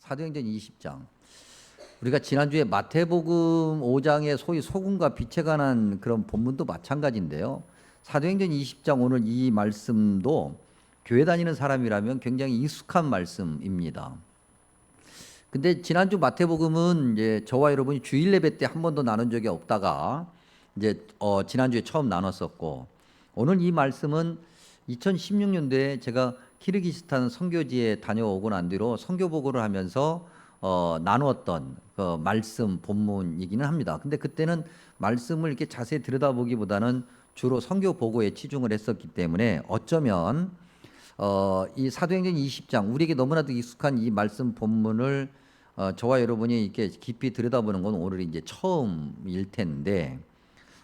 사도행전 20장. 우리가 지난주에 마태복음 5장의 소위 소금과 빛에 관한 그런 본문도 마찬가지인데요. 사도행전 20장 오늘 이 말씀도 교회 다니는 사람이라면 굉장히 익숙한 말씀입니다. 근데 지난주 마태복음은 이제 저와 여러분이 주일 예배 때 한 번도 나눈 적이 없다가 이제 지난주에 처음 나눴었고, 오늘 이 말씀은 2016년도에 제가 키르기스탄 선교지에 다녀오고 난 뒤로 선교 보고를 하면서 나누었던 그 말씀 본문이기는 합니다. 근데 그때는 말씀을 이렇게 자세히 들여다보기보다는 주로 선교 보고에 치중을 했었기 때문에 어쩌면 이 사도행전 20장 우리에게 너무나도 익숙한 이 말씀 본문을 저와 여러분이 이렇게 깊이 들여다보는 건 오늘 이제 처음일 텐데,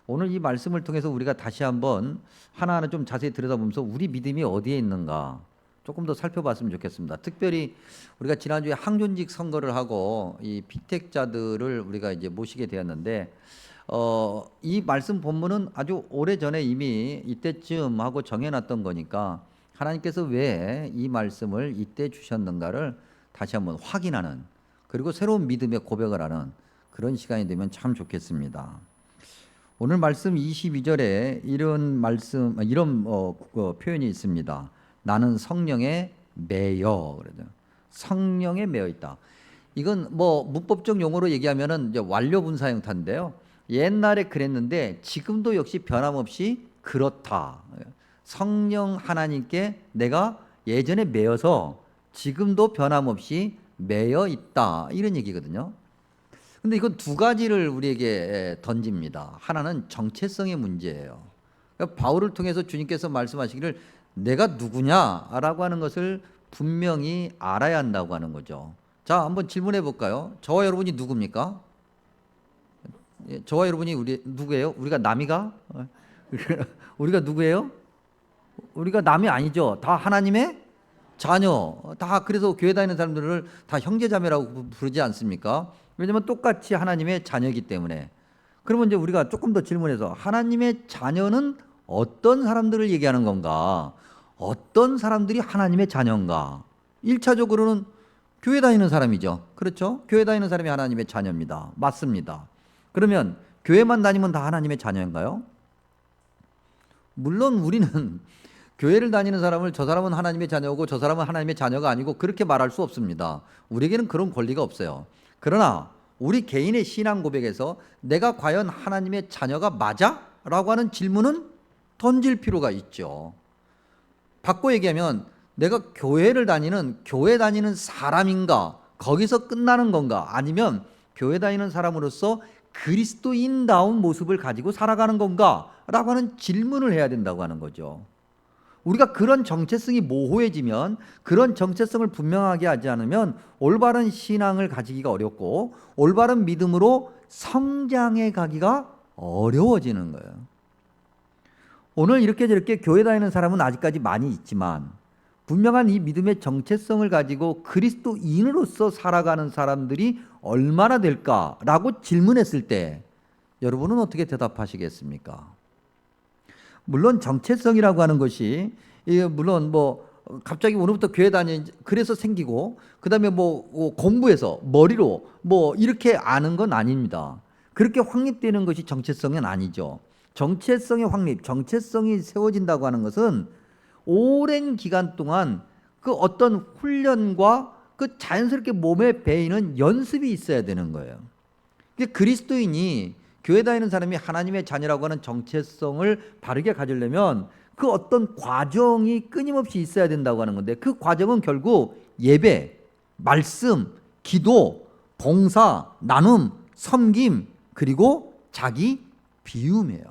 오늘 이 말씀을 통해서 우리가 다시 한번 하나하나 좀 자세히 들여다보면서 우리 믿음이 어디에 있는가 조금 더 살펴봤으면 좋겠습니다. 특별히 우리가 지난주에 항존직 선거를 하고 이 피택자들을 우리가 이제 모시게 되었는데, 이 말씀 본문은 아주 오래 전에 이미 이때쯤 하고 정해놨던 거니까 하나님께서 왜 이 말씀을 이때 주셨는가를 다시 한번 확인하는, 그리고 새로운 믿음의 고백을 하는 그런 시간이 되면 참 좋겠습니다. 오늘 말씀 22절에 이런 말씀, 이런 표현이 있습니다. 나는 성령에 매여. 그러죠. 성령에 매여 있다. 이건 뭐 문법적 용어로 얘기하면은 이제 완료 분사 형태인데요. 옛날에 그랬는데 지금도 역시 변함없이 그렇다. 성령 하나님께 내가 예전에 매여서 지금도 변함없이 매여 있다, 이런 얘기거든요. 근데 이건 두 가지를 우리에게 던집니다. 하나는 정체성의 문제예요. 그러니까 바울을 통해서 주님께서 말씀하시기를 내가 누구냐라고 하는 것을 분명히 알아야 한다고 하는 거죠. 자, 한번 질문해 볼까요? 저와 여러분이 누굽니까? 저와 여러분이 우리 누구예요? 우리가 남이가? 우리가 누구예요? 우리가 남이 아니죠. 다 하나님의 자녀. 다 그래서 교회 다니는 사람들을 다 형제자매라고 부르지 않습니까? 왜냐하면 똑같이 하나님의 자녀이기 때문에. 그러면 이제 우리가 조금 더 질문해서 하나님의 자녀는 어떤 사람들을 얘기하는 건가? 어떤 사람들이 하나님의 자녀인가? 1차적으로는 교회 다니는 사람이죠. 그렇죠? 교회 다니는 사람이 하나님의 자녀입니다. 맞습니다. 그러면 교회만 다니면 다 하나님의 자녀인가요? 물론 우리는 교회를 다니는 사람을 저 사람은 하나님의 자녀고 저 사람은 하나님의 자녀가 아니고 그렇게 말할 수 없습니다. 우리에게는 그런 권리가 없어요. 그러나 우리 개인의 신앙 고백에서 내가 과연 하나님의 자녀가 맞아? 라고 하는 질문은 던질 필요가 있죠. 바꿔 얘기하면 내가 교회 다니는 사람인가? 거기서 끝나는 건가? 아니면 교회 다니는 사람으로서 그리스도인다운 모습을 가지고 살아가는 건가? 라고 하는 질문을 해야 된다고 하는 거죠. 우리가 그런 정체성이 모호해지면, 그런 정체성을 분명하게 하지 않으면 올바른 신앙을 가지기가 어렵고 올바른 믿음으로 성장해 가기가 어려워지는 거예요. 오늘 이렇게 저렇게 교회 다니는 사람은 아직까지 많이 있지만 분명한 이 믿음의 정체성을 가지고 그리스도인으로서 살아가는 사람들이 얼마나 될까라고 질문했을 때 여러분은 어떻게 대답하시겠습니까? 물론 정체성이라고 하는 것이 물론 뭐 갑자기 오늘부터 교회 그래서 생기고 그다음에 뭐 공부해서 머리로 뭐 이렇게 아는 건 아닙니다. 그렇게 확립되는 것이 정체성은 아니죠. 정체성의 확립, 정체성이 세워진다고 하는 것은 오랜 기간 동안 그 어떤 훈련과 그 자연스럽게 몸에 배이는 연습이 있어야 되는 거예요. 그리스도인이 교회 다니는 사람이 하나님의 자녀라고 하는 정체성을 바르게 가지려면 그 어떤 과정이 끊임없이 있어야 된다고 하는 건데, 그 과정은 결국 예배, 말씀, 기도, 봉사, 나눔, 섬김, 그리고 자기 비움이에요.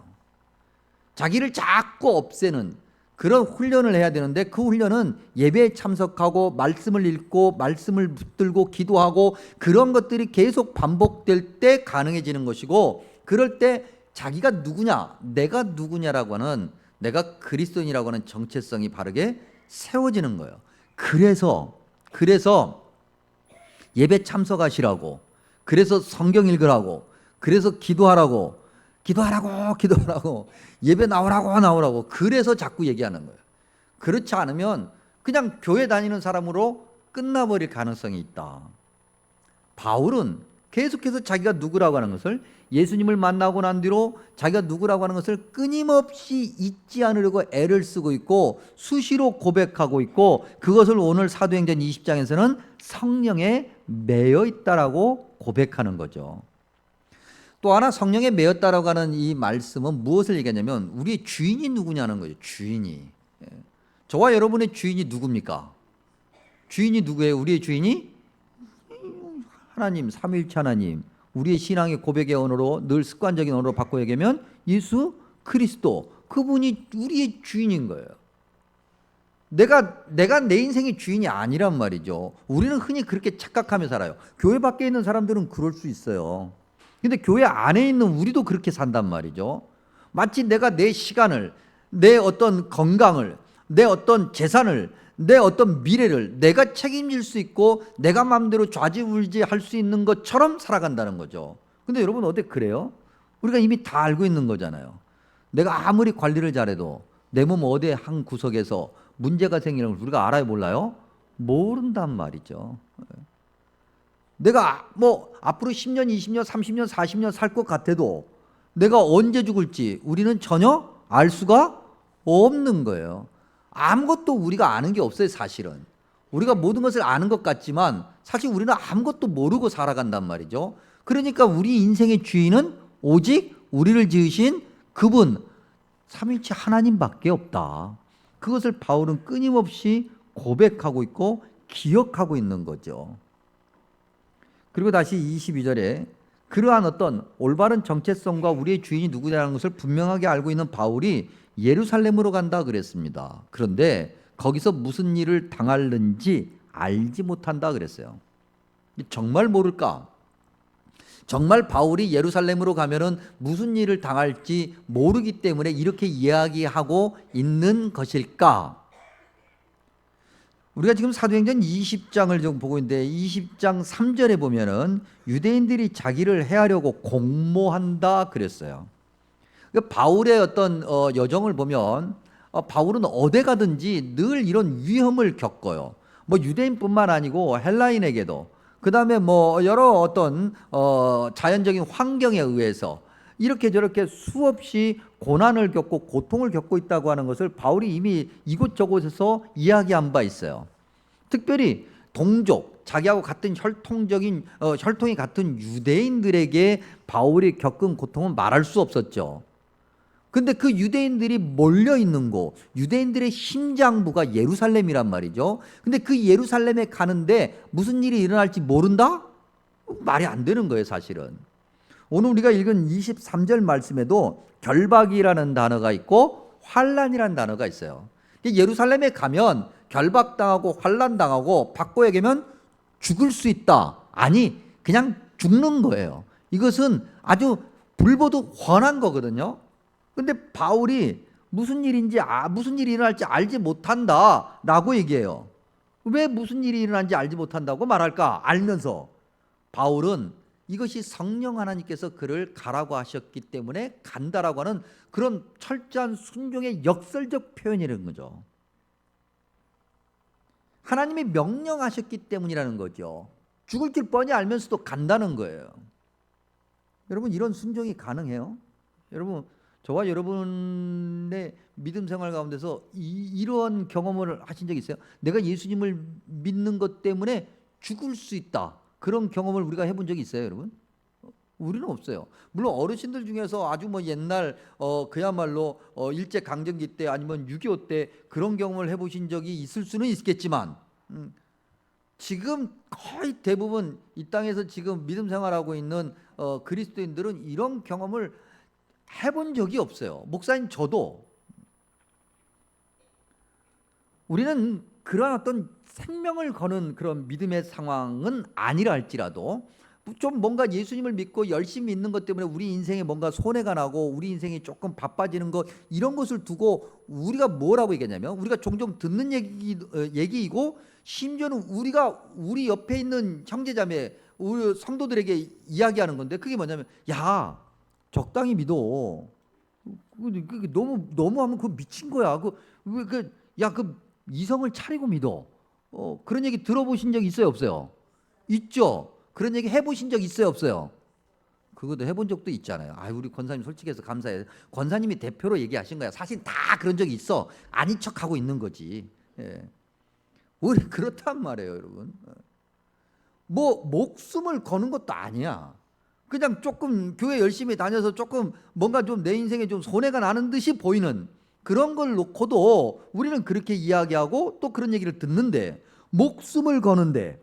자기를 자꾸 없애는 그런 훈련을 해야 되는데, 그 훈련은 예배에 참석하고 말씀을 읽고 말씀을 붙들고 기도하고 그런 것들이 계속 반복될 때 가능해지는 것이고, 그럴 때 자기가 누구냐, 내가 누구냐라고 하는, 내가 그리스도인이라고 하는 정체성이 바르게 세워지는 거예요. 그래서 예배 참석하시라고, 그래서 성경 읽으라고, 그래서 기도하라고 예배 나오라고 그래서 자꾸 얘기하는 거예요. 그렇지 않으면 그냥 교회 다니는 사람으로 끝나버릴 가능성이 있다. 바울은 계속해서 자기가 누구라고 하는 것을, 예수님을 만나고 난 뒤로 자기가 누구라고 하는 것을 끊임없이 잊지 않으려고 애를 쓰고 있고 수시로 고백하고 있고, 그것을 오늘 사도행전 20장에서는 성령에 매여 있다라고 고백하는 거죠. 또 하나, 성령에 매였다라고 하는 이 말씀은 무엇을 얘기하냐면 우리의 주인이 누구냐는 거죠. 주인이. 저와 여러분의 주인이 누굽니까? 주인이 누구예요? 우리의 주인이 하나님, 삼위일체 하나님. 우리의 신앙의 고백의 언어로, 늘 습관적인 언어로 바꿔 얘기하면 예수 그리스도, 그분이 우리의 주인인 거예요. 내가 내 인생의 주인이 아니란 말이죠. 우리는 흔히 그렇게 착각하며 살아요. 교회 밖에 있는 사람들은 그럴 수 있어요. 근데 교회 안에 있는 우리도 그렇게 산단 말이죠. 마치 내가 내 시간을, 내 어떤 건강을, 내 어떤 재산을, 내 어떤 미래를 내가 책임질 수 있고 내가 마음대로 좌지우지할 수 있는 것처럼 살아간다는 거죠. 근데 여러분 어때 그래요? 우리가 이미 다 알고 있는 거잖아요. 내가 아무리 관리를 잘해도 내 몸 어디 한 구석에서 문제가 생기는 걸 우리가 알아요, 몰라요? 모른단 말이죠. 내가 뭐 앞으로 10년, 20년, 30년, 40년 살 것 같아도 내가 언제 죽을지 우리는 전혀 알 수가 없는 거예요. 아무것도 우리가 아는 게 없어요, 사실은. 우리가 모든 것을 아는 것 같지만 사실 우리는 아무것도 모르고 살아간단 말이죠. 그러니까 우리 인생의 주인은 오직 우리를 지으신 그분, 삼위일체 하나님밖에 없다. 그것을 바울은 끊임없이 고백하고 있고 기억하고 있는 거죠. 그리고 다시 22절에 그러한 어떤 올바른 정체성과 우리의 주인이 누구냐는 것을 분명하게 알고 있는 바울이 예루살렘으로 간다 그랬습니다. 그런데 거기서 무슨 일을 당할는지 알지 못한다 그랬어요. 정말 모를까? 정말 바울이 예루살렘으로 가면은 무슨 일을 당할지 모르기 때문에 이렇게 이야기하고 있는 것일까? 우리가 지금 사도행전 20장을 좀 보고 있는데 20장 3절에 보면은 유대인들이 자기를 해하려고 공모한다 그랬어요. 그러니까 바울의 어떤 여정을 보면 바울은 어디 가든지 늘 이런 위험을 겪어요. 뭐 유대인뿐만 아니고 헬라인에게도, 그 다음에 뭐 여러 어떤 자연적인 환경에 의해서 이렇게 저렇게 수없이 고난을 겪고 고통을 겪고 있다고 하는 것을 바울이 이미 이곳저곳에서 이야기한 바 있어요. 특별히 동족, 자기하고 같은 혈통이 같은 유대인들에게 바울이 겪은 고통은 말할 수 없었죠. 근데 그 유대인들이 몰려 있는 곳, 유대인들의 심장부가 예루살렘이란 말이죠. 근데 그 예루살렘에 가는데 무슨 일이 일어날지 모른다? 말이 안 되는 거예요, 사실은. 오늘 우리가 읽은 23절 말씀에도 결박이라는 단어가 있고 환란이라는 단어가 있어요. 예루살렘에 가면 결박당하고 환란당하고 바꿔 얘기하면 죽을 수 있다. 아니, 그냥 죽는 거예요. 이것은 아주 불보듯 훤한 거거든요. 근데 바울이 무슨 일이 일어날지 알지 못한다라고 얘기해요. 왜 무슨 일이 일어난지 알지 못한다고 말할까? 알면서 바울은 이것이 성령 하나님께서 그를 가라고 하셨기 때문에 간다라고 하는 그런 철저한 순종의 역설적 표현이라는 거죠. 하나님이 명령하셨기 때문이라는 거죠. 죽을 줄 뻔히 알면서도 간다는 거예요. 여러분, 이런 순종이 가능해요? 여러분, 저와 여러분의 믿음 생활 가운데서 이런 경험을 하신 적 있어요? 내가 예수님을 믿는 것 때문에 죽을 수 있다. 그런 경험을 우리가 해본 적이 있어요, 여러분? 우리는 없어요. 물론 어르신들 중에서 아주 뭐 옛날 그야말로 일제 강점기 때 아니면 6.25 때 그런 경험을 해보신 적이 있을 수는 있겠지만 지금 거의 대부분 이 땅에서 지금 믿음 생활하고 있는 그리스도인들은 이런 경험을 해본 적이 없어요. 목사님 저도. 우리는 그런 어떤 생명을 거는 그런 믿음의 상황은 아니라 할지라도 좀 뭔가 예수님을 믿고 열심히 믿는 것 때문에 우리 인생에 뭔가 손해가 나고 우리 인생이 조금 바빠지는 것, 이런 것을 두고 우리가 뭐라고 얘기하냐면, 우리가 종종 듣는 얘기이고 심지어는 우리 옆에 있는 형제자매, 우리 성도들에게 이야기하는 건데, 그게 뭐냐면, 야 적당히 믿어. 너무 하면 그거 미친 거야. 그 이성을 차리고 믿어. 그런 얘기 들어보신 적 있어요, 없어요? 있죠. 그런 얘기 해보신 적 있어요, 없어요? 그것도 해본 적도 있잖아요. 아, 우리 권사님 솔직해서 감사해요. 권사님이 대표로 얘기하신 거야. 사실 다 그런 적이 있어. 아닌 척하고 있는 거지. 예. 우리 그렇단 말이에요, 여러분. 뭐 목숨을 거는 것도 아니야. 그냥 조금 교회 열심히 다녀서 조금 뭔가 좀 내 인생에 좀 손해가 나는 듯이 보이는 그런 걸 놓고도 우리는 그렇게 이야기하고 또 그런 얘기를 듣는데, 목숨을 거는데,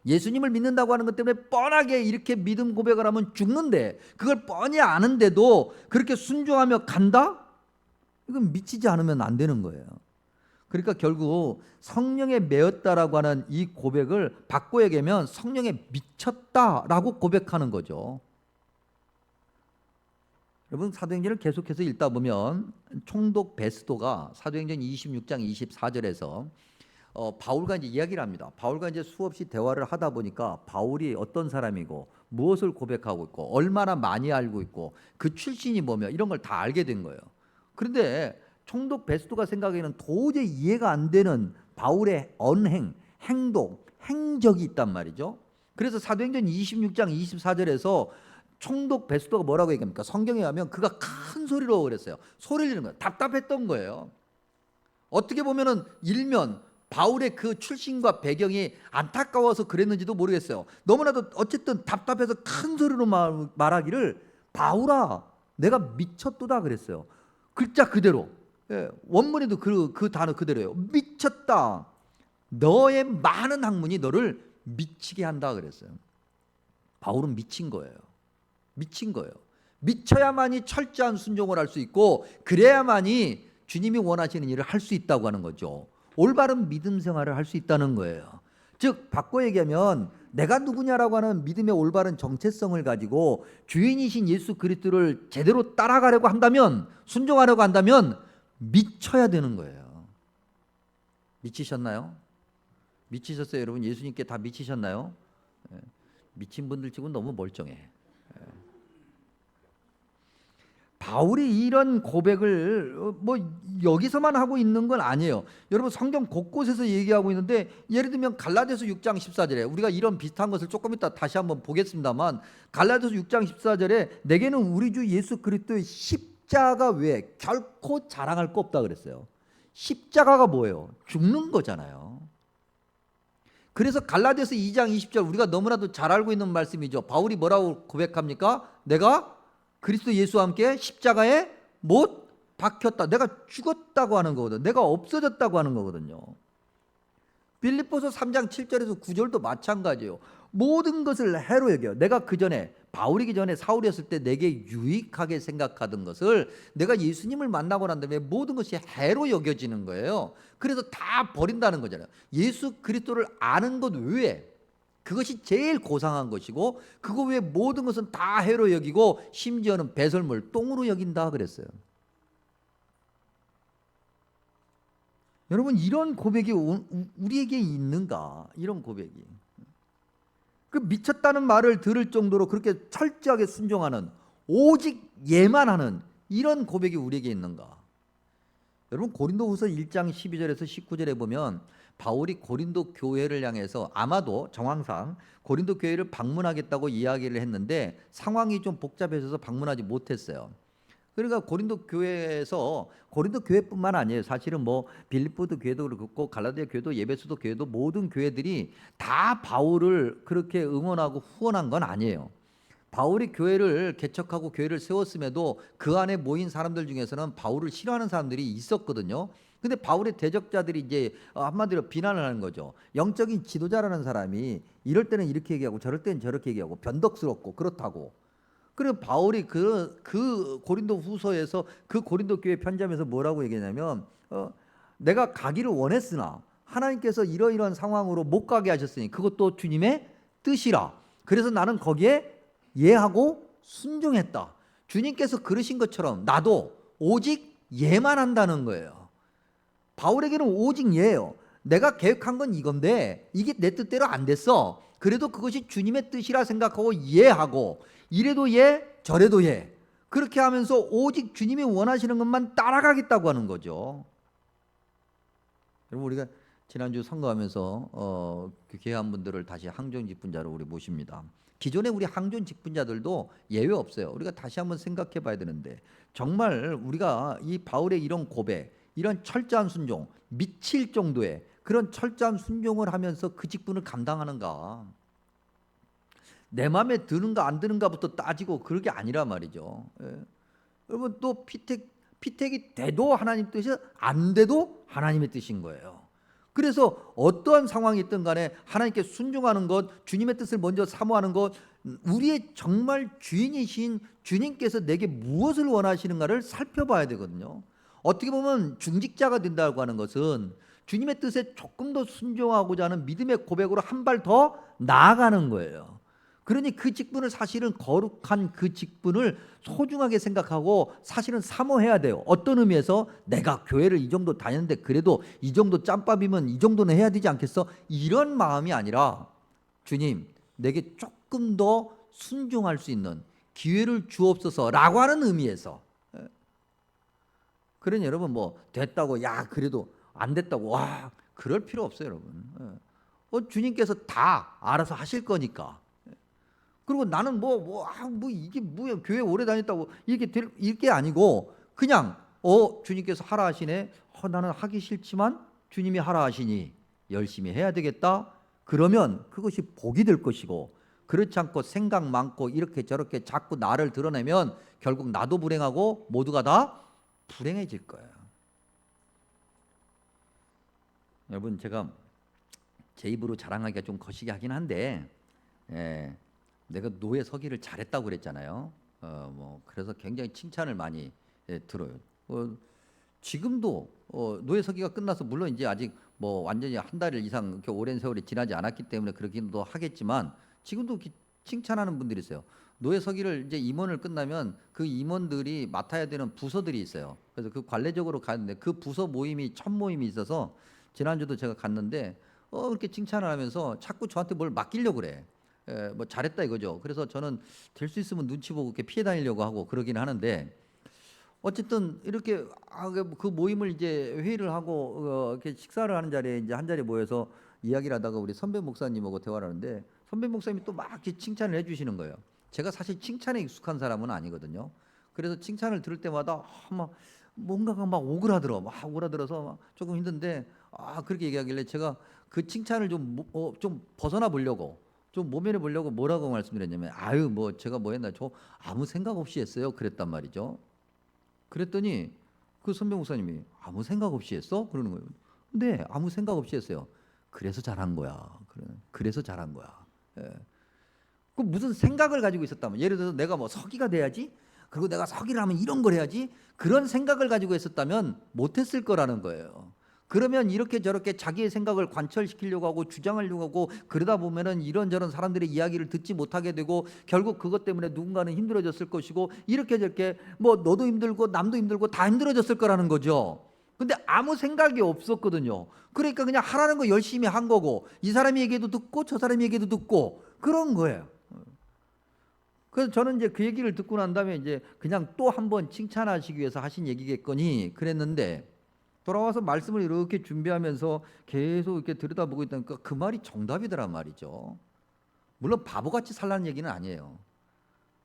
예수님을 믿는다고 하는 것 때문에 뻔하게 이렇게 믿음 고백을 하면 죽는데, 그걸 뻔히 아는데도 그렇게 순종하며 간다? 이건 미치지 않으면 안 되는 거예요. 그러니까 결국 성령에 매였다라고 하는 이 고백을 바꿔 얘기하면 성령에 미쳤다라고 고백하는 거죠. 여러분, 사도행전을 계속해서 읽다 보면 총독 베스도가 사도행전 26장 24절에서 바울과 이제 이야기를 합니다. 바울과 이제 수없이 대화를 하다 보니까 바울이 어떤 사람이고 무엇을 고백하고 있고 얼마나 많이 알고 있고 그 출신이 뭐며 이런 걸 다 알게 된 거예요. 그런데 총독 베스도가 생각에는 도저히 이해가 안 되는 바울의 언행, 행동, 행적이 있단 말이죠. 그래서 사도행전 26장 24절에서 총독 베스도가 뭐라고 얘기합니까? 성경에 가면 그가 큰 소리로 그랬어요. 소리를 지르는 거예요. 답답했던 거예요. 어떻게 보면은 일면 바울의 그 출신과 배경이 안타까워서 그랬는지도 모르겠어요. 너무나도 어쨌든 답답해서 큰 소리로 말하기를, 바울아, 내가 미쳤도다 그랬어요. 글자 그대로. 예, 원문에도 그 단어 그대로예요. 미쳤다. 너의 많은 학문이 너를 미치게 한다 그랬어요. 바울은 미친 거예요. 미친 거예요. 미쳐야만이 철저한 순종을 할 수 있고, 그래야만이 주님이 원하시는 일을 할 수 있다고 하는 거죠. 올바른 믿음 생활을 할 수 있다는 거예요. 즉 바꿔 얘기하면 내가 누구냐라고 하는 믿음의 올바른 정체성을 가지고 주인이신 예수 그리스도를 제대로 따라가려고 한다면, 순종하려고 한다면 미쳐야 되는 거예요. 미치셨나요? 미치셨어요, 여러분? 예수님께 다 미치셨나요? 미친 분들 치고는 너무 멀쩡해. 바울이 이런 고백을 뭐 여기서만 하고 있는 건 아니에요. 여러분, 성경 곳곳에서 얘기하고 있는데, 예를 들면 갈라디아서 6장 14절에 우리가 이런 비슷한 것을 조금 이따 다시 한번 보겠습니다만, 갈라디아서 6장 14절에 내게는 우리 주 예수 그리스도의 십자가 외에 결코 자랑할 거 없다 그랬어요. 십자가가 뭐예요? 죽는 거잖아요. 그래서 갈라디아서 2장 20절 우리가 너무나도 잘 알고 있는 말씀이죠. 바울이 뭐라고 고백합니까? 내가 그리스도 예수와 함께 십자가에 못 박혔다. 내가 죽었다고 하는 거거든. 내가 없어졌다고 하는 거거든요. 빌립보서 3장 7절에서 9절도 마찬가지예요. 모든 것을 해로 여겨. 내가 그 전에, 바울이기 전에 사울이었을 때 내게 유익하게 생각하던 것을 내가 예수님을 만나고 난 다음에 모든 것이 해로 여겨지는 거예요. 그래서 다 버린다는 거잖아요. 예수 그리스도를 아는 것 외에 그것이 제일 고상한 것이고, 그거 외에 모든 것은 다 해로 여기고 심지어는 배설물, 똥으로 여긴다 그랬어요. 여러분, 이런 고백이 우리에게 있는가? 이런 고백이. 그 미쳤다는 말을 들을 정도로 그렇게 철저하게 순종하는, 오직 예만 하는 이런 고백이 우리에게 있는가? 여러분, 고린도후서 1장 12절에서 19절에 보면 바울이 고린도 교회를 향해서 아마도 정황상 고린도 교회를 방문하겠다고 이야기를 했는데 상황이 좀 복잡해져서 방문하지 못했어요. 그러니까 고린도 교회에서, 고린도 교회뿐만 아니에요. 사실은 뭐 빌립보도 교회도 그렇고 갈라디아 교회도 예배소도 교회도 모든 교회들이 다 바울을 그렇게 응원하고 후원한 건 아니에요. 바울이 교회를 개척하고 교회를 세웠음에도 그 안에 모인 사람들 중에서는 바울을 싫어하는 사람들이 있었거든요. 근데 바울의 대적자들이 이제 한마디로 비난을 하는 거죠. 영적인 지도자라는 사람이 이럴 때는 이렇게 얘기하고 저럴 때는 저렇게 얘기하고 변덕스럽고 그렇다고. 그리고 바울이 그 고린도 후서에서 그 고린도 교회 편지하면서 뭐라고 얘기하냐면, 내가 가기를 원했으나 하나님께서 이러이러한 상황으로 못 가게 하셨으니 그것도 주님의 뜻이라. 그래서 나는 거기에 예하고 순종했다. 주님께서 그러신 것처럼 나도 오직 예만 한다는 거예요. 바울에게는 오직 예예요. 내가 계획한 건 이건데 이게 내 뜻대로 안 됐어. 그래도 그것이 주님의 뜻이라 생각하고 예하고, 이래도 예, 저래도 예. 그렇게 하면서 오직 주님이 원하시는 것만 따라가겠다고 하는 거죠. 여러분, 우리가 지난주 선거하면서 귀한 분들을 다시 항존 직분자로 우리 모십니다. 기존에 우리 항존 직분자들도 예외 없어요. 우리가 다시 한번 생각해 봐야 되는데 정말 우리가 이 바울의 이런 고백, 이런 철저한 순종, 미칠 정도의 그런 철저한 순종을 하면서 그 직분을 감당하는가? 내 마음에 드는가 안 드는가부터 따지고 그런 게 아니라 말이죠. 예. 여러분 또 피택이 돼도 하나님 뜻이 안 돼도 하나님의 뜻인 거예요. 그래서 어떠한 상황이 있든 간에 하나님께 순종하는 것, 주님의 뜻을 먼저 사모하는 것, 우리의 정말 주인이신 주님께서 내게 무엇을 원하시는가를 살펴봐야 되거든요. 어떻게 보면 중직자가 된다고 하는 것은 주님의 뜻에 조금 더 순종하고자 하는 믿음의 고백으로 한 발 더 나아가는 거예요. 그러니 그 직분을 사실은 거룩한 그 직분을 소중하게 생각하고 사실은 사모해야 돼요. 어떤 의미에서 내가 교회를 이 정도 다녔는데 그래도 이 정도 짬밥이면 이 정도는 해야 되지 않겠어? 이런 마음이 아니라 주님 내게 조금 더 순종할 수 있는 기회를 주옵소서라고 하는 의미에서. 그러니 여러분 뭐 됐다고 야 그래도 안 됐다고 와 그럴 필요 없어요 여러분. 주님께서 다 알아서 하실 거니까. 그리고 나는 뭐 이게 뭐야 교회 오래 다녔다고 이게 아니고 그냥 주님께서 하라 하시네. 나는 하기 싫지만 주님이 하라 하시니 열심히 해야 되겠다. 그러면 그것이 복이 될 것이고 그렇지 않고 생각 많고 이렇게 저렇게 자꾸 나를 드러내면 결국 나도 불행하고 모두가 다 불행해질 거예요. 여러분 제가 제 입으로 자랑하기가 좀 거시기 하긴 한데 내가 노예 서기를 잘했다고 그랬잖아요. 그래서 굉장히 칭찬을 많이 들어요. 지금도 노예 서기가 끝나서 물론 이제 아직 뭐 완전히 한 달 이상 이렇게 오랜 세월이 지나지 않았기 때문에 그렇기도 하겠지만 지금도 칭찬하는 분들이 있어요. 노예 서기를 이제 임원을 끝나면 그 임원들이 맡아야 되는 부서들이 있어요. 그래서 그 관례적으로 가는데 그 부서 모임이 첫 모임이 있어서 지난주도 제가 갔는데 그렇게 칭찬을 하면서 자꾸 저한테 뭘 맡기려고 그래. 뭐 잘했다 이거죠. 그래서 저는 될 수 있으면 눈치 보고 이렇게 피해 다니려고 하고 그러긴 하는데 어쨌든 이렇게 그 모임을 이제 회의를 하고 이렇게 식사를 하는 자리에 이제 한 자리에 모여서 이야기를 하다가 우리 선배 목사님하고 대화를 하는데 선배 목사님이 또 막 이렇게 칭찬을 해주시는 거예요. 제가 사실 칭찬에 익숙한 사람은 아니거든요. 그래서 칭찬을 들을 때마다 막 뭔가가 막 오그라들어서 막 조금 힘든데 그렇게 얘기하길래 제가 그 칭찬을 좀 벗어나 보려고. 좀 모면해 보려고 뭐라고 말씀드렸냐면 뭐 제가 뭐 했나 저 아무 생각 없이 했어요 그랬단 말이죠. 그랬더니 그 선배 목사님이 아무 생각 없이 했어? 그러는 거예요. 네 아무 생각 없이 했어요. 그래서 잘한 거야. 그래서 잘한 거야. 그 무슨 생각을 가지고 있었다면 예를 들어서 내가 뭐 서기가 돼야지 그리고 내가 서기를 하면 이런 걸 해야지 그런 생각을 가지고 했었다면 못했을 거라는 거예요. 그러면 이렇게 저렇게 자기의 생각을 관철시키려고 하고 주장하려고 하고 그러다 보면은 이런저런 사람들의 이야기를 듣지 못하게 되고 결국 그것 때문에 누군가는 힘들어졌을 것이고 이렇게 저렇게 뭐 너도 힘들고 남도 힘들고 다 힘들어졌을 거라는 거죠. 근데 아무 생각이 없었거든요. 그러니까 그냥 하라는 거 열심히 한 거고 이 사람이 얘기도 듣고 저 사람이 얘기도 듣고 그런 거예요. 그래서 저는 이제 그 얘기를 듣고 난 다음에 이제 그냥 또 한 번 칭찬하시기 위해서 하신 얘기겠거니 그랬는데 돌아와서 말씀을 이렇게 준비하면서 계속 이렇게 들여다보고 있다니까 그 말이 정답이더란 말이죠. 물론 바보같이 살라는 얘기는 아니에요.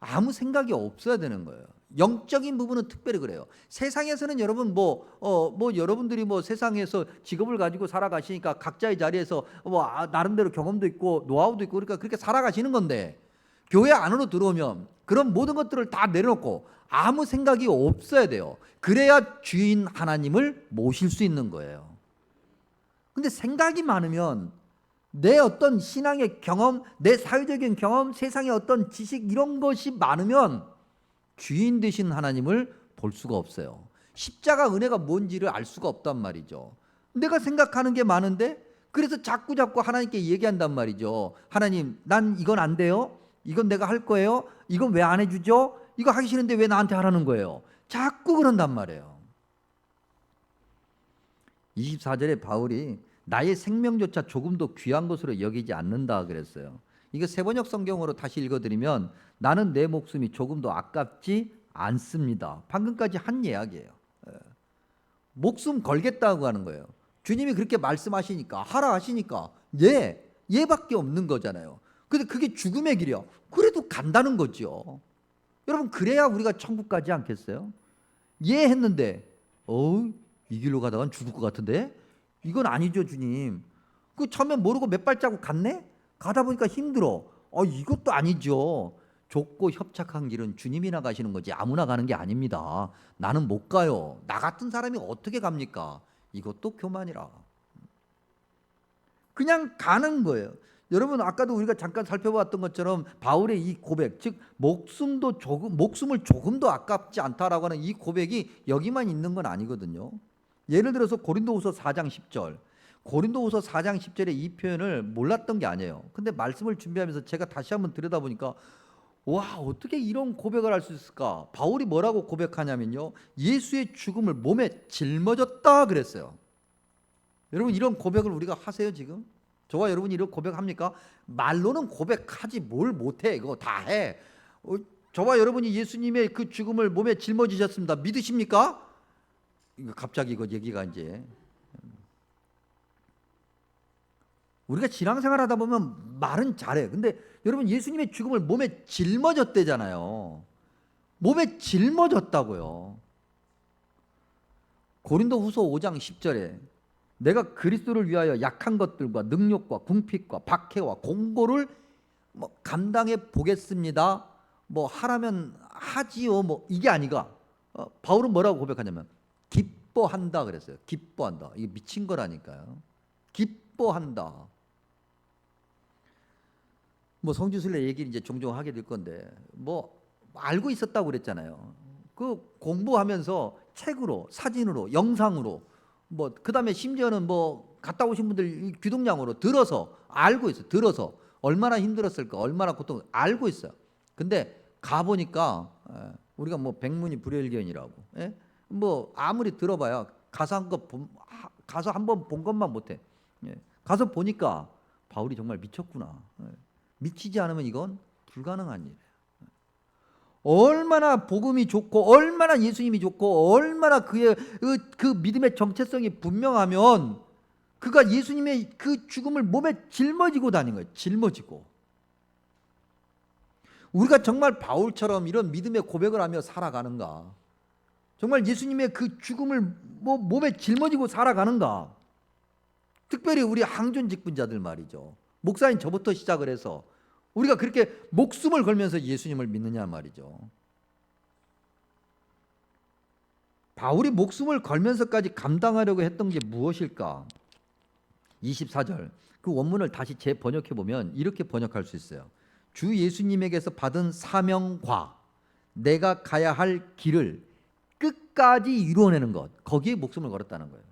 아무 생각이 없어야 되는 거예요. 영적인 부분은 특별히 그래요. 세상에서는 여러분 뭐 여러분들이 뭐 세상에서 직업을 가지고 살아가시니까 각자의 자리에서 나름대로 경험도 있고 노하우도 있고 그러니까 그렇게 살아가시는 건데 교회 안으로 들어오면 그런 모든 것들을 다 내려놓고 아무 생각이 없어야 돼요. 그래야 주인 하나님을 모실 수 있는 거예요. 근데 생각이 많으면 내 어떤 신앙의 경험, 내 사회적인 경험, 세상의 어떤 지식 이런 것이 많으면 주인 되신 하나님을 볼 수가 없어요. 십자가 은혜가 뭔지를 알 수가 없단 말이죠. 내가 생각하는 게 많은데 그래서 자꾸 하나님께 얘기한단 말이죠. 하나님, 난 이건 안 돼요. 이건 내가 할 거예요. 이건 왜 안 해주죠? 이거 하기 싫은데 왜 나한테 하라는 거예요? 자꾸 그런단 말이에요. 24절에 바울이 나의 생명조차 조금도 귀한 것으로 여기지 않는다 그랬어요. 이거 세번역 성경으로 다시 읽어드리면 나는 내 목숨이 조금도 아깝지 않습니다. 방금까지 한 이야기예요. 목숨 걸겠다고 하는 거예요. 주님이 그렇게 말씀하시니까 하라 하시니까 얘밖에 없는 거잖아요. 근데 그게 죽음의 길이야. 그래도 간다는 거죠. 여러분 그래야 우리가 천국 가지 않겠어요? 했는데 이 길로 가다간 죽을 것 같은데 이건 아니죠 주님. 그 처음엔 모르고 몇 발자국 갔네? 가다 보니까 힘들어. 이것도 아니죠. 좁고 협착한 길은 주님이 나가시는 거지 아무나 가는 게 아닙니다. 나는 못 가요. 나 같은 사람이 어떻게 갑니까? 이것도 교만이라. 그냥 가는 거예요. 여러분 아까도 우리가 잠깐 살펴봤던 것처럼 바울의 이 고백, 즉 목숨을 조금도 아깝지 않다라고 하는 이 고백이 여기만 있는 건 아니거든요. 예를 들어서 고린도후서 4장 10절. 고린도후서 4장 10절의 이 표현을 몰랐던 게 아니에요. 근데 말씀을 준비하면서 제가 다시 한번 들여다보니까 와, 어떻게 이런 고백을 할 수 있을까? 바울이 뭐라고 고백하냐면요. 예수의 죽음을 몸에 짊어졌다 그랬어요. 여러분 이런 고백을 우리가 하세요 지금? 저와 여러분이 이런 고백합니까? 말로는 고백하지 뭘 못해. 이거 다 해. 저와 여러분이 예수님의 그 죽음을 몸에 짊어지셨습니다. 믿으십니까? 이거 갑자기 이거 얘기가 이제 우리가 신앙생활 하다 보면 말은 잘해. 근데 여러분 예수님의 죽음을 몸에 짊어졌대잖아요. 몸에 짊어졌다고요. 고린도후서 5장 10절에 내가 그리스도를 위하여 약한 것들과 능욕과 궁핍과 박해와 공고를 감당해 보겠습니다. 하라면 하지요. 이게 아니가. 바울은 뭐라고 고백하냐면 기뻐한다 그랬어요. 기뻐한다. 이게 미친 거라니까요. 기뻐한다. 성지순례 얘기를 이제 종종 하게 될 건데 알고 있었다고 그랬잖아요. 그 공부하면서 책으로, 사진으로, 영상으로 그다음에 심지어는 갔다 오신 분들 귀동냥으로 들어서 알고 있어요. 들어서 얼마나 힘들었을까, 얼마나 고통 알고 있어요. 근데 가 보니까 우리가 백문이 불여일견이라고. 아무리 들어봐야 가서 한번 본 것만 못해. 가서 보니까 바울이 정말 미쳤구나. 미치지 않으면 이건 불가능한 일이에요. 얼마나 복음이 좋고 얼마나 예수님이 좋고 얼마나 그의 그 믿음의 정체성이 분명하면 그가 예수님의 그 죽음을 몸에 짊어지고 다닌 거예요. 짊어지고. 우리가 정말 바울처럼 이런 믿음의 고백을 하며 살아가는가? 정말 예수님의 그 죽음을 몸에 짊어지고 살아가는가? 특별히 우리 항존 직분자들 말이죠. 목사인 저부터 시작을 해서 우리가 그렇게 목숨을 걸면서 예수님을 믿느냐 말이죠. 바울이 목숨을 걸면서까지 감당하려고 했던 게 무엇일까? 24절 그 원문을 다시 재번역해 보면 이렇게 번역할 수 있어요. 주 예수님에게서 받은 사명과 내가 가야 할 길을 끝까지 이루어내는 것, 거기에 목숨을 걸었다는 거예요.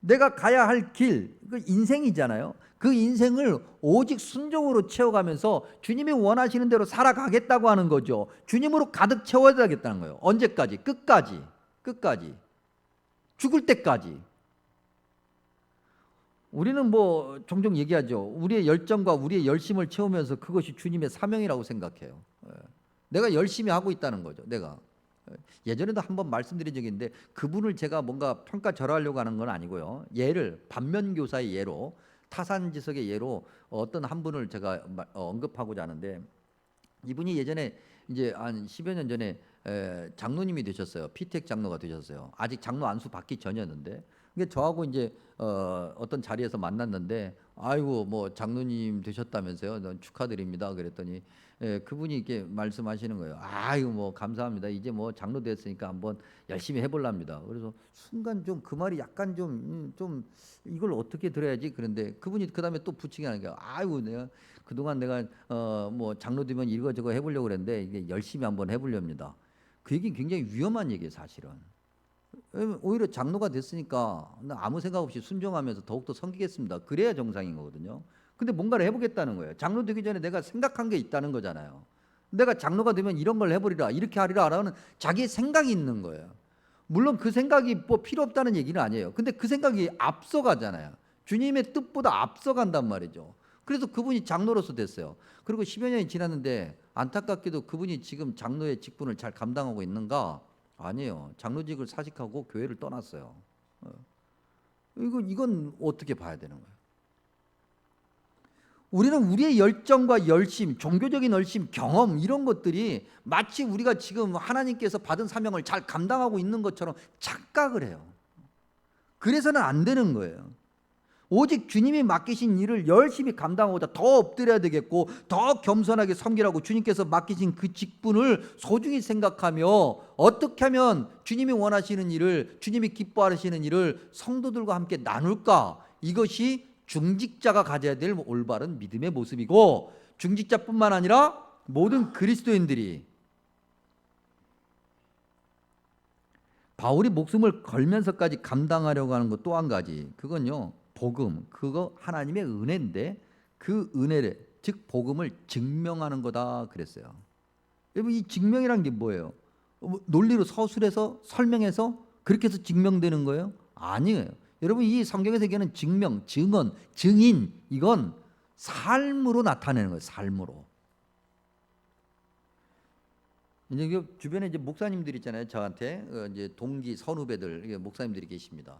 내가 가야 할 길, 그 인생이잖아요. 그 인생을 오직 순종으로 채워가면서 주님이 원하시는 대로 살아가겠다고 하는 거죠. 주님으로 가득 채워야겠다는 거예요. 언제까지? 끝까지. 죽을 때까지. 우리는 종종 얘기하죠. 우리의 열정과 우리의 열심을 채우면서 그것이 주님의 사명이라고 생각해요. 내가 열심히 하고 있다는 거죠. 내가. 예전에도 한번 말씀드린 적이 있는데 그분을 제가 뭔가 평가절하하려고 하는 건 아니고요. 반면교사의 예로 타산지석의 예로 어떤 한 분을 제가 언급하고자 하는데 이분이 예전에 이제 한 10여 년 전에 장로님이 되셨어요. 피택 장로가 되셨어요. 아직 장로 안수 받기 전이었는데 근데 저하고 이제 어떤 자리에서 만났는데 아이고 장로님 되셨다면서요. 축하드립니다. 그랬더니 그분이 이렇게 말씀하시는 거예요. 아이고 감사합니다. 이제 장로 됐으니까 한번 열심히 해볼랍니다. 그래서 순간 좀 그 말이 약간 좀 이걸 어떻게 들어야지 그런데 그분이 그 다음에 또 붙이게 하는 거예요. 아이고 그동안 내가 장로 되면 이거저거 해보려고 그랬는데 이게 열심히 한번 해보렵니다. 그 얘기는 굉장히 위험한 얘기예요, 사실은. 오히려 장로가 됐으니까 아무 생각 없이 순종하면서 더욱더 섬기겠습니다. 그래야 정상인 거거든요. 근데 뭔가를 해보겠다는 거예요. 장로 되기 전에 내가 생각한 게 있다는 거잖아요. 내가 장로가 되면 이런 걸 해버리라, 이렇게 하리라 라는 자기의 생각이 있는 거예요. 물론 그 생각이 필요 없다는 얘기는 아니에요. 근데 그 생각이 앞서가잖아요. 주님의 뜻보다 앞서간단 말이죠. 그래서 그분이 장로로서 됐어요. 그리고 10여 년이 지났는데 안타깝게도 그분이 지금 장로의 직분을 잘 감당하고 있는가? 아니에요. 장로직을 사직하고 교회를 떠났어요. 이건 어떻게 봐야 되는 거예요? 우리는 우리의 열정과 열심, 종교적인 열심, 경험 이런 것들이 마치 우리가 지금 하나님께서 받은 사명을 잘 감당하고 있는 것처럼 착각을 해요. 그래서는 안 되는 거예요. 오직 주님이 맡기신 일을 열심히 감당하고자 더 엎드려야 되겠고, 더 겸손하게 섬기라고 주님께서 맡기신 그 직분을 소중히 생각하며 어떻게 하면 주님이 원하시는 일을, 주님이 기뻐하시는 일을 성도들과 함께 나눌까? 이것이 중직자가 가져야 될 올바른 믿음의 모습이고, 중직자뿐만 아니라 모든 그리스도인들이, 바울이 목숨을 걸면서까지 감당하려고 하는 것 또 한 가지, 그건요, 복음, 그거 하나님의 은혜인데 그 은혜를, 즉 복음을 증명하는 거다 그랬어요. 여러분, 이 증명이란 게 뭐예요? 논리로 서술해서 설명해서 그렇게 해서 증명되는 거예요? 아니에요. 여러분, 이 성경에서 얘기하는 증명, 증언, 증인, 이건 삶으로 나타내는 거예요. 삶으로. 이제 주변에 이제 목사님들 있잖아요. 저한테 이제 동기 선후배들 목사님들이 계십니다.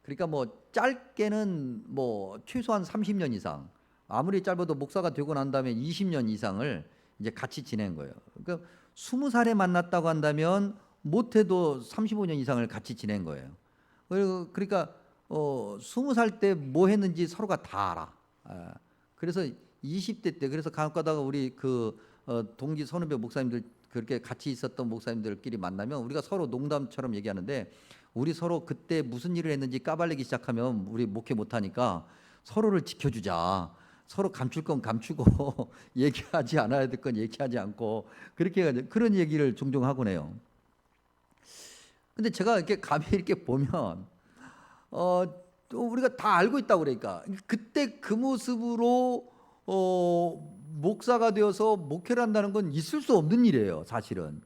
그러니까 뭐 짧게는 뭐 최소한 30년 이상, 아무리 짧아도 목사가 되고 난 다음에 20년 이상을 이제 같이 지낸 거예요. 그러니까 20살에 만났다고 한다면 못해도 35년 이상을 같이 지낸 거예요. 그러니까 20살 때 뭐 했는지 서로가 다 알아. 그래서 20대 때, 그래서 간혹 가다가 우리 동기 선후배 목사님들, 그렇게 같이 있었던 목사님들끼리 만나면 우리가 서로 농담처럼 얘기하는데, 우리 서로 그때 무슨 일을 했는지 까발리기 시작하면 우리 목회 못하니까 서로를 지켜주자. 서로 감출 건 감추고 얘기하지 않아야 될 건 얘기하지 않고, 그렇게 해가지고 그런 얘기를 종종 하곤 해요. 근데 제가 이렇게 감히 이렇게 보면 또 우리가 다 알고 있다고 그러니까, 그때 그 모습으로 목사가 되어서 목회를 한다는 건 있을 수 없는 일이에요, 사실은.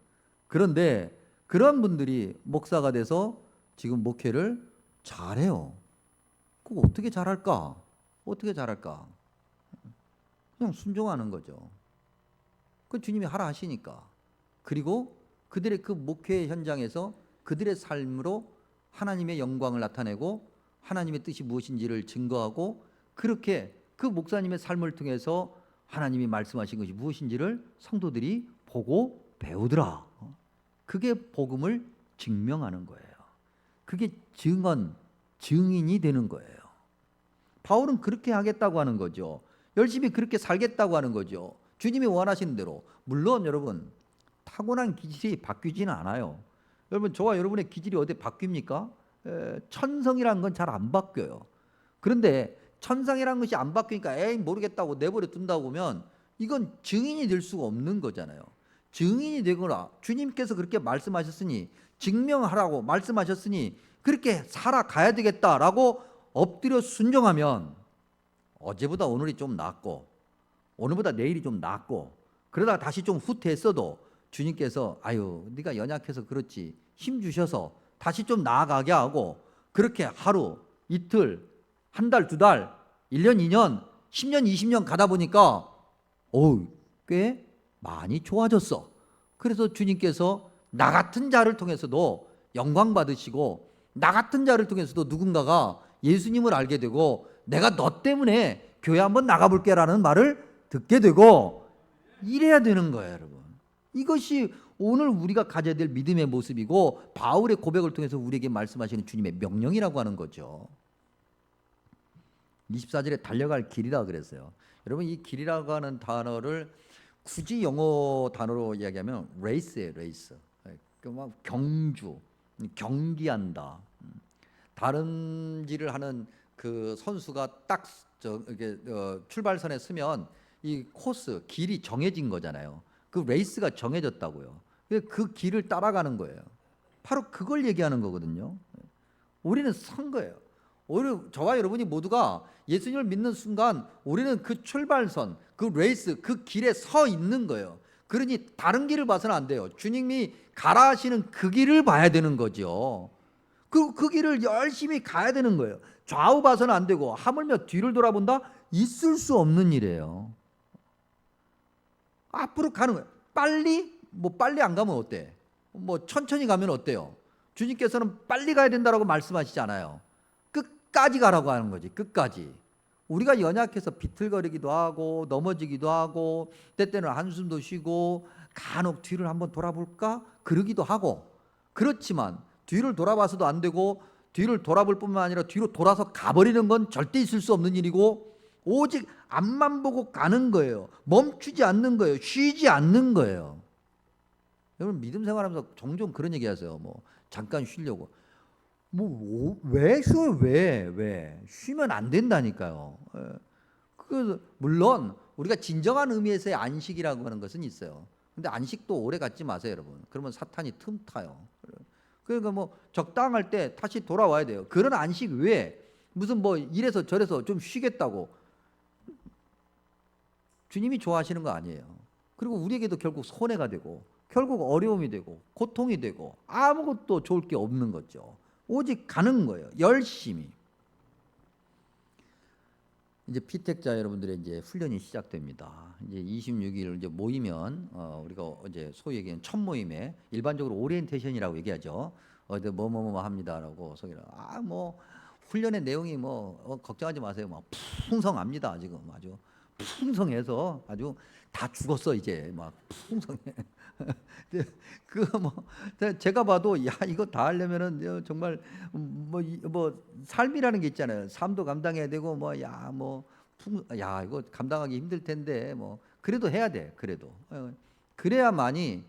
그런데 그런 분들이 목사가 돼서 지금 목회를 잘해요. 그거 어떻게 잘할까? 어떻게 잘할까? 그냥 순종하는 거죠. 그 주님이 하라 하시니까. 그리고 그들의 그 목회 현장에서 그들의 삶으로 하나님의 영광을 나타내고 하나님의 뜻이 무엇인지를 증거하고, 그렇게 그 목사님의 삶을 통해서 하나님이 말씀하신 것이 무엇인지를 성도들이 보고 배우더라. 그게 복음을 증명하는 거예요. 그게 증언, 증인이 되는 거예요. 바울은 그렇게 하겠다고 하는 거죠. 열심히 그렇게 살겠다고 하는 거죠. 주님이 원하시는 대로. 물론 여러분, 타고난 기질이 바뀌지는 않아요. 여러분, 저와 여러분의 기질이 어디 바뀝니까? 천성이라는 건 잘 안 바뀌어요. 그런데 천성이라는 것이 안 바뀌니까 에이 모르겠다고 내버려 둔다고 보면 이건 증인이 될 수가 없는 거잖아요. 증인이 되거나 주님께서 그렇게 말씀하셨으니, 증명하라고 말씀하셨으니 그렇게 살아가야 되겠다라고 엎드려 순종하면 어제보다 오늘이 좀 낫고 오늘보다 내일이 좀 낫고, 그러다가 다시 좀 후퇴했어도 주님께서 아유 네가 연약해서 그렇지 힘 주셔서 다시 좀 나아가게 하고, 그렇게 하루 이틀 한 달 두 달 1년 2년 10년 20년 가다 보니까 꽤 많이 좋아졌어. 그래서 주님께서 나 같은 자를 통해서도 영광 받으시고, 나 같은 자를 통해서도 누군가가 예수님을 알게 되고, 내가 너 때문에 교회 한번 나가볼게라는 말을 듣게 되고, 이래야 되는 거예요, 여러분. 이것이 오늘 우리가 가져야 될 믿음의 모습이고, 바울의 고백을 통해서 우리에게 말씀하시는 주님의 명령이라고 하는 거죠. 24절에 달려갈 길이라 그랬어요. 여러분, 이 길이라고 하는 단어를 굳이 영어 단어로 이야기하면 레이스예요, 레이스. 막 경주, 경기한다. 다른지를 하는 그 선수가 딱 이렇게 출발선에 서면 이 코스, 길이 정해진 거잖아요. 그 레이스가 정해졌다고요. 그 길을 따라가는 거예요. 바로 그걸 얘기하는 거거든요. 우리는 선 거예요. 오늘 저와 여러분이 모두가 예수님을 믿는 순간 우리는 그 출발선, 그 레이스, 그 길에 서 있는 거예요. 그러니 다른 길을 봐서는 안 돼요. 주님이 가라 하시는 그 길을 봐야 되는 거죠. 그 길을 열심히 가야 되는 거예요. 좌우 봐서는 안 되고, 하물며 뒤를 돌아본다? 있을 수 없는 일이에요. 앞으로 가는 거예요. 빨리 안 가면 어때? 뭐 천천히 가면 어때요? 주님께서는 빨리 가야 된다라고 말씀하시지 않아요. 끝까지 가라고 하는 거지. 끝까지. 우리가 연약해서 비틀거리기도 하고 넘어지기도 하고 때때는 한숨도 쉬고 간혹 뒤를 한번 돌아볼까 그러기도 하고, 그렇지만 뒤를 돌아봐서도 안 되고 뒤를 돌아볼 뿐만 아니라 뒤로 돌아서 가버리는 건 절대 있을 수 없는 일이고, 오직 앞만 보고 가는 거예요. 멈추지 않는 거예요. 쉬지 않는 거예요. 여러분 믿음 생활하면서 종종 그런 얘기 하세요. 뭐 잠깐 쉬려고. 왜 쉬어요? 왜? 쉬면 안 된다니까요. 그 물론 우리가 진정한 의미에서의 안식이라고 하는 것은 있어요. 근데 안식도 오래 갖지 마세요, 여러분. 그러면 사탄이 틈타요. 그러니까 뭐 적당할 때 다시 돌아와야 돼요. 그런 안식 외에 무슨 뭐 이래서 저래서 좀 쉬겠다고 주님이 좋아하시는 거 아니에요. 그리고 우리에게도 결국 손해가 되고 결국 어려움이 되고 고통이 되고 아무것도 좋을 게 없는 거죠. 오직 가는 거예요. 열심히. 이제 피택자 여러분들의 이제 훈련이 시작됩니다. 이제 26일 이제 모이면 우리가 이제 소위 얘기하는 첫 모임에 일반적으로 오리엔테이션이라고 얘기하죠. 어제 뭐뭐뭐 합니다라고 소개를. 뭐 훈련의 내용이 뭐 걱정하지 마세요. 막 풍성합니다. 지금 아주 풍성해서 아주 다 죽었어 이제 막 풍성해. 그 뭐 제가 봐도 야 이거 다 하려면은 정말 뭐 삶이라는 게 있잖아요. 삶도 감당해야 되고 뭐 야 이거 감당하기 힘들 텐데 뭐 그래도 해야 돼. 그래도 그래야만이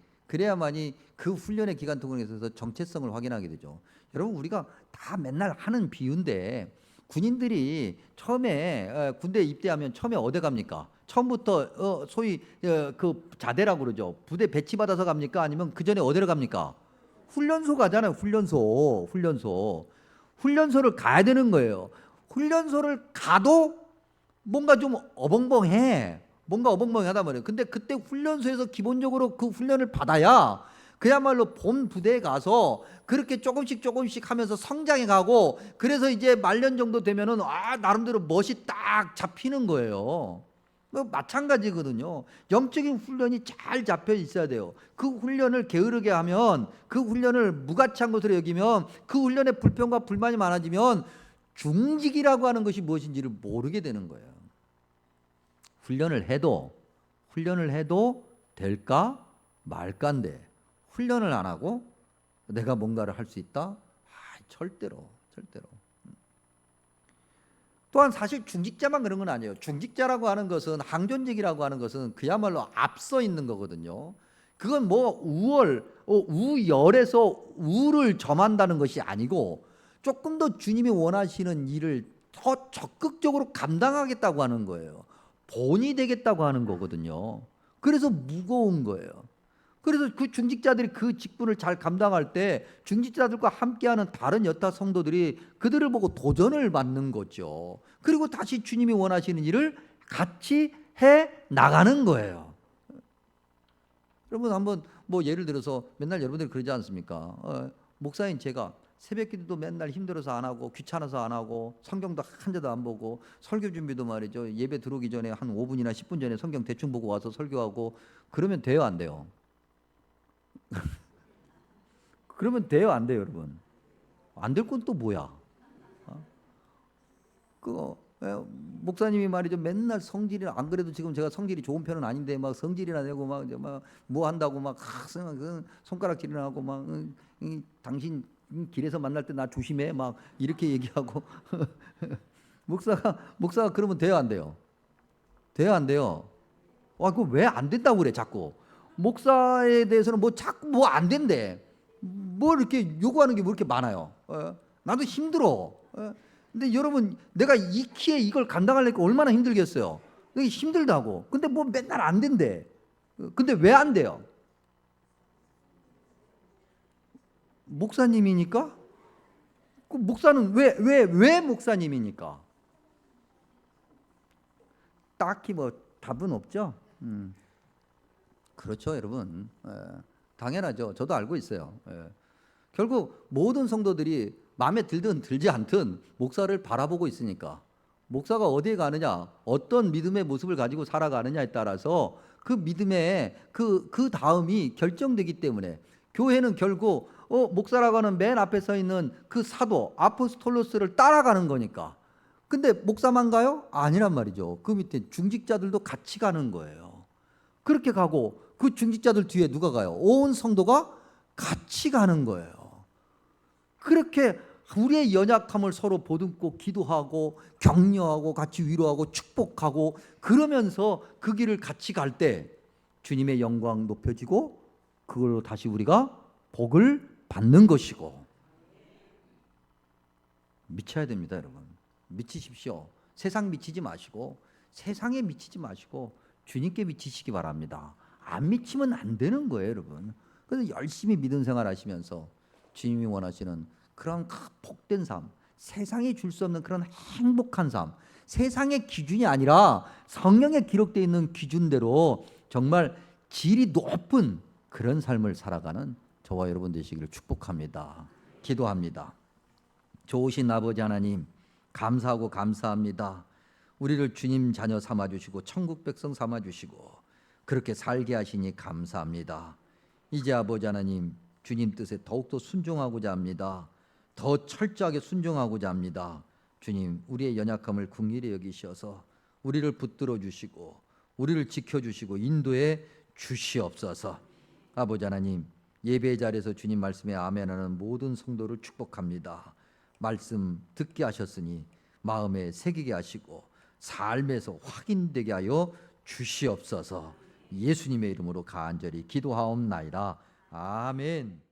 그 훈련의 기간 동안에 있어서 정체성을 확인하게 되죠. 여러분 우리가 다 맨날 하는 비유인데 군인들이 처음에 군대 입대하면 처음에 어디 갑니까? 처음부터 소위 그 자대라고 그러죠. 부대 배치받아서 갑니까? 아니면 그 전에 어디로 갑니까? 훈련소 가잖아요. 훈련소를 가야 되는 거예요. 훈련소를 가도 뭔가 좀 어벙벙해. 뭔가 어벙벙하단 말이에요. 근데 그때 훈련소에서 기본적으로 그 훈련을 받아야 그야말로 본 부대에 가서 그렇게 조금씩 하면서 성장해 가고, 그래서 이제 말년 정도 되면은 나름대로 멋이 딱 잡히는 거예요. 마찬가지거든요. 영적인 훈련이 잘 잡혀 있어야 돼요. 그 훈련을 게으르게 하면, 그 훈련을 무가치한 것으로 여기면, 그 훈련에 불평과 불만이 많아지면 중직이라고 하는 것이 무엇인지를 모르게 되는 거예요. 훈련을 해도 될까 말까인데 훈련을 안 하고 내가 뭔가를 할 수 있다? 절대로. 또한 사실 중직자만 그런 건 아니에요. 중직자라고 하는 것은, 항존직이라고 하는 것은 그야말로 앞서 있는 거거든요. 그건 뭐 우열에서 우를 점한다는 것이 아니고 조금 더 주님이 원하시는 일을 더 적극적으로 감당하겠다고 하는 거예요. 본이 되겠다고 하는 거거든요. 그래서 무거운 거예요. 그래서 그 중직자들이 그 직분을 잘 감당할 때 중직자들과 함께하는 다른 여타 성도들이 그들을 보고 도전을 받는 거죠. 그리고 다시 주님이 원하시는 일을 같이 해 나가는 거예요. 여러분 한번 뭐 예를 들어서 맨날 여러분들이 그러지 않습니까? 목사인 제가 새벽기도도 맨날 힘들어서 안 하고 귀찮아서 안 하고 성경도 한 자도 안 보고 설교 준비도 말이죠. 예배 들어오기 전에 한 5분이나 10분 전에 성경 대충 보고 와서 설교하고 그러면 돼요, 안 돼요? 그러면 돼요, 안 돼요, 여러분? 안 될 건 또 뭐야? 목사님이 말이죠. 맨날 성질이, 안 그래도 지금 제가 성질이 좋은 편은 아닌데 막 성질이나 내고 막 뭐 한다고 막 손가락질이나 하고 막 당신 길에서 만날 때 나 조심해 막 이렇게 얘기하고 목사가 그러면 돼요, 안 돼요? 돼요, 안 돼요? 그거 왜 안 된다고 그래 자꾸? 목사에 대해서는 뭐 자꾸 뭐 안 된대. 뭐 이렇게 요구하는 게 뭐 이렇게 많아요. 나도 힘들어. 근데 여러분 내가 이 키에 이걸 감당하려니까 얼마나 힘들겠어요. 이게 힘들다고. 근데 뭐 맨날 안 된대. 근데 왜 안 돼요? 목사님이니까? 그 목사는 왜 목사님이니까? 딱히 뭐 답은 없죠. 그렇죠, 여러분. 당연하죠. 저도 알고 있어요. 결국 모든 성도들이 마음에 들든 들지 않든 목사를 바라보고 있으니까, 목사가 어디에 가느냐, 어떤 믿음의 모습을 가지고 살아가느냐에 따라서 그 믿음의 그 다음이 결정되기 때문에, 교회는 결국 목사라고 하는 맨 앞에 서 있는 그 사도 아포스톨로스를 따라가는 거니까. 근데 목사만 가요? 아니란 말이죠. 그 밑에 중직자들도 같이 가는 거예요. 그렇게 가고 그 중직자들 뒤에 누가 가요? 온 성도가 같이 가는 거예요. 그렇게 우리의 연약함을 서로 보듬고 기도하고 격려하고 같이 위로하고 축복하고 그러면서 그 길을 같이 갈 때 주님의 영광 높여지고 그걸로 다시 우리가 복을 받는 것이고. 미쳐야 됩니다, 여러분. 미치십시오. 세상 미치지 마시고 세상에 미치지 마시고 주님께 미치시기 바랍니다. 안 미치면 안 되는 거예요, 여러분. 그래서 열심히 믿음 생활 하시면서 주님이 원하시는 그런 복된 삶, 세상에 줄 수 없는 그런 행복한 삶, 세상의 기준이 아니라 성경에 기록되어 있는 기준대로 정말 질이 높은 그런 삶을 살아가는 저와 여러분 되시기를 축복합니다. 기도합니다. 좋으신 아버지 하나님, 감사하고 감사합니다. 우리를 주님 자녀 삼아주시고 천국 백성 삼아주시고 그렇게 살게 하시니 감사합니다. 이제 아버지 하나님, 주님 뜻에 더욱더 순종하고자 합니다. 더 철저하게 순종하고자 합니다. 주님, 우리의 연약함을 긍휼히 여기셔서 우리를 붙들어 주시고 우리를 지켜주시고 인도해 주시옵소서. 아버지 하나님, 예배 자리에서 주님 말씀에 아멘하는 모든 성도를 축복합니다. 말씀 듣게 하셨으니 마음에 새기게 하시고 삶에서 확인되게 하여 주시옵소서. 예수님의 이름으로 간절히 기도하옵나이다. 아멘.